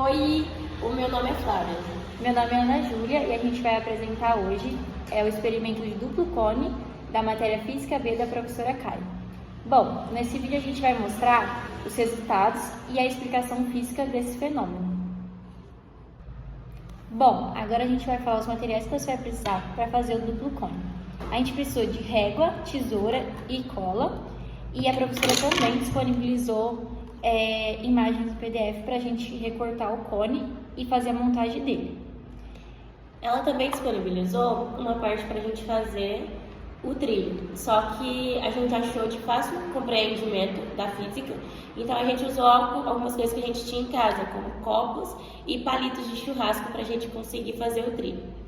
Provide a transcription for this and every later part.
Oi, o meu nome é Flávia. Meu nome é Ana Júlia e a gente vai apresentar hoje o experimento de duplo cone da matéria Física B da professora Kai. Bom, nesse vídeo a gente vai mostrar os resultados e a explicação física desse fenômeno. Bom, agora a gente vai falar os materiais que você vai precisar para fazer o duplo cone. A gente precisou de régua, tesoura e cola, e a professora também disponibilizou imagens do PDF para a gente recortar o cone e fazer a montagem dele. Ela também disponibilizou uma parte para a gente fazer o trilho, só que a gente achou de fácil compreendimento da física, então a gente usou algumas coisas que a gente tinha em casa, como copos e palitos de churrasco para a gente conseguir fazer o trilho.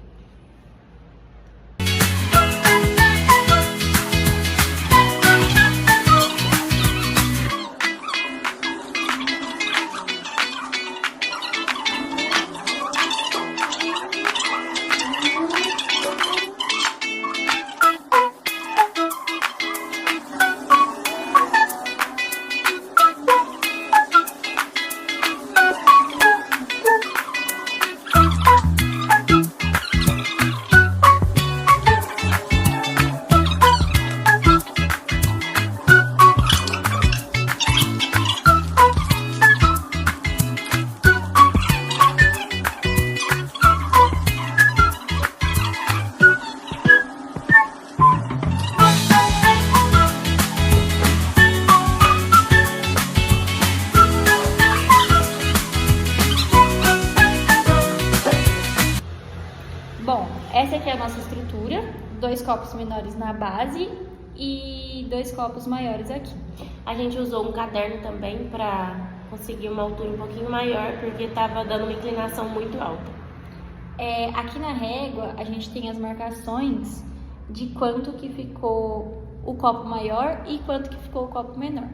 Bom, essa aqui é a nossa estrutura, 2 copos menores na base e 2 copos maiores aqui. A gente usou um caderno também para conseguir uma altura um pouquinho maior, porque estava dando uma inclinação muito alta. Aqui na régua a gente tem as marcações de quanto que ficou o copo maior e quanto que ficou o copo menor.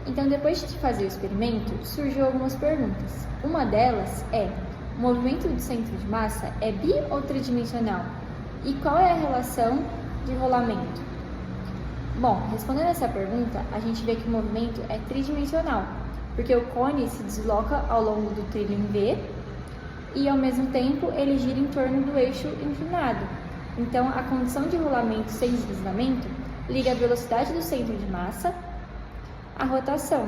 Então, depois de fazer o experimento, surgiu algumas perguntas. Uma delas é: o movimento do centro de massa é bi ou tridimensional? E qual é a relação de rolamento? Bom, respondendo essa pergunta, a gente vê que o movimento é tridimensional, porque o cone se desloca ao longo do trilho em V e, ao mesmo tempo, ele gira em torno do eixo inclinado. Então, a condição de rolamento sem deslizamento liga a velocidade do centro de massa à rotação,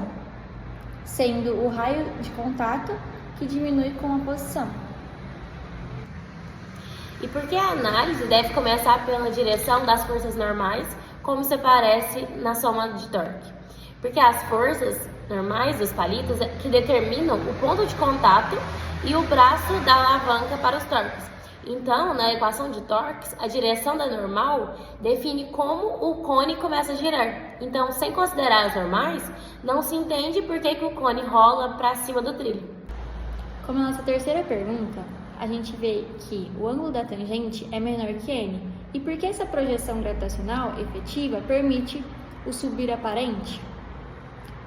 sendo o raio de contato que diminui com a posição. E por que a análise deve começar pela direção das forças normais, como se aparece na soma de torque? Porque as forças normais dos palitos que determinam o ponto de contato e o braço da alavanca para os torques. Então, na equação de torques, a direção da normal define como o cone começa a girar. Então, sem considerar as normais, não se entende por que o cone rola para cima do trilho. Como nossa terceira pergunta, a gente vê que o ângulo da tangente é menor que n. E por que essa projeção gravitacional efetiva permite o subir aparente?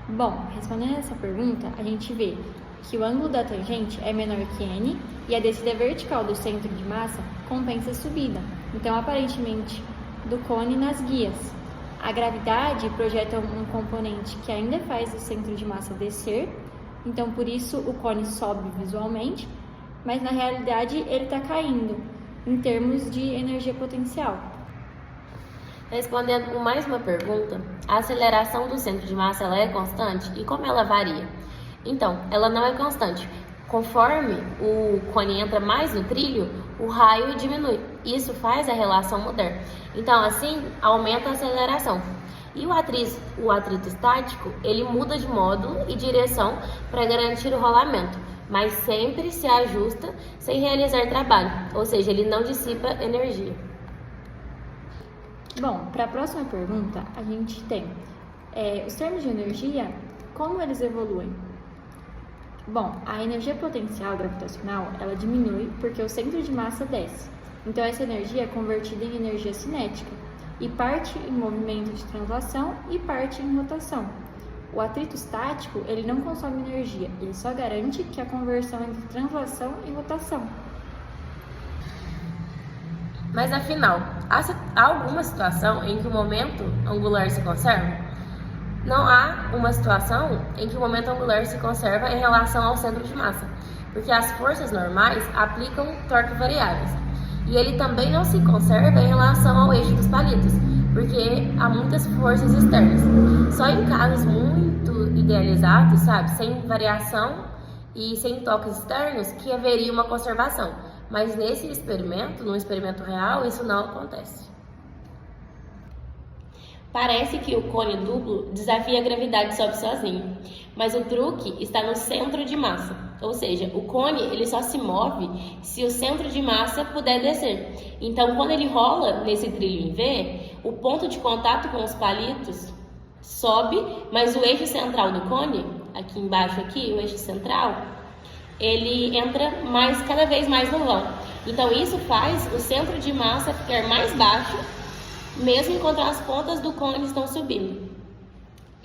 Bom, respondendo essa pergunta, a gente vê que o ângulo da tangente é menor que n e a descida vertical do centro de massa compensa a subida, então aparentemente do cone nas guias. A gravidade projeta um componente que ainda faz o centro de massa descer, então por isso o cone sobe visualmente, mas na realidade ele está caindo em termos de energia potencial. Respondendo mais uma pergunta, a aceleração do centro de massa ela é constante e como ela varia? Então, ela não é constante. Conforme o cone entra mais no trilho, o raio diminui. Isso faz a relação mudar. Então, assim, aumenta a aceleração. E o atrito estático, ele muda de módulo e direção para garantir o rolamento, mas sempre se ajusta sem realizar trabalho, ou seja, ele não dissipa energia. Bom, para a próxima pergunta, a gente tem os termos de energia, como eles evoluem? Bom, a energia potencial gravitacional, ela diminui porque o centro de massa desce. Então, essa energia é convertida em energia cinética e parte em movimento de translação e parte em rotação. O atrito estático, ele não consome energia, ele só garante que a conversão entre translação e rotação. Mas afinal, há alguma situação em que o momento angular se conserva? Não há uma situação em que o momento angular se conserva em relação ao centro de massa, porque as forças normais aplicam torque variáveis. E ele também não se conserva em relação ao eixo dos palitos, porque há muitas forças externas. Só em casos muito idealizados, sem variação e sem toques externos, que haveria uma conservação. Mas nesse experimento, no experimento real, isso não acontece. Parece que o cone duplo desafia a gravidade e sobe sozinho, mas o truque está no centro de massa, ou seja, o cone ele só se move se o centro de massa puder descer. Então, quando ele rola nesse trilho em V, o ponto de contato com os palitos sobe, mas o eixo central do cone, aqui embaixo, o eixo central, ele entra cada vez mais no vão. Então, isso faz o centro de massa ficar mais baixo, mesmo enquanto as pontas do cone estão subindo.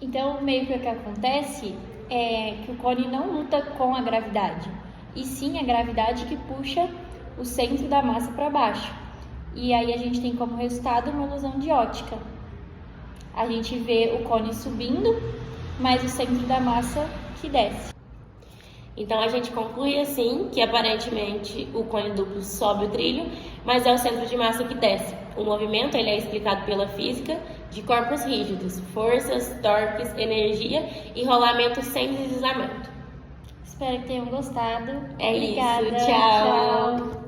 Então, meio que o que acontece é que o cone não luta com a gravidade, e sim a gravidade que puxa o centro da massa para baixo. E aí a gente tem como resultado uma ilusão de ótica. A gente vê o cone subindo, mas o centro da massa que desce. Então a gente conclui assim que aparentemente o cone duplo sobe o trilho, mas é o centro de massa que desce. O movimento ele é explicado pela física de corpos rígidos, forças, torques, energia e rolamento sem deslizamento. Espero que tenham gostado. É Obrigada. isso, tchau.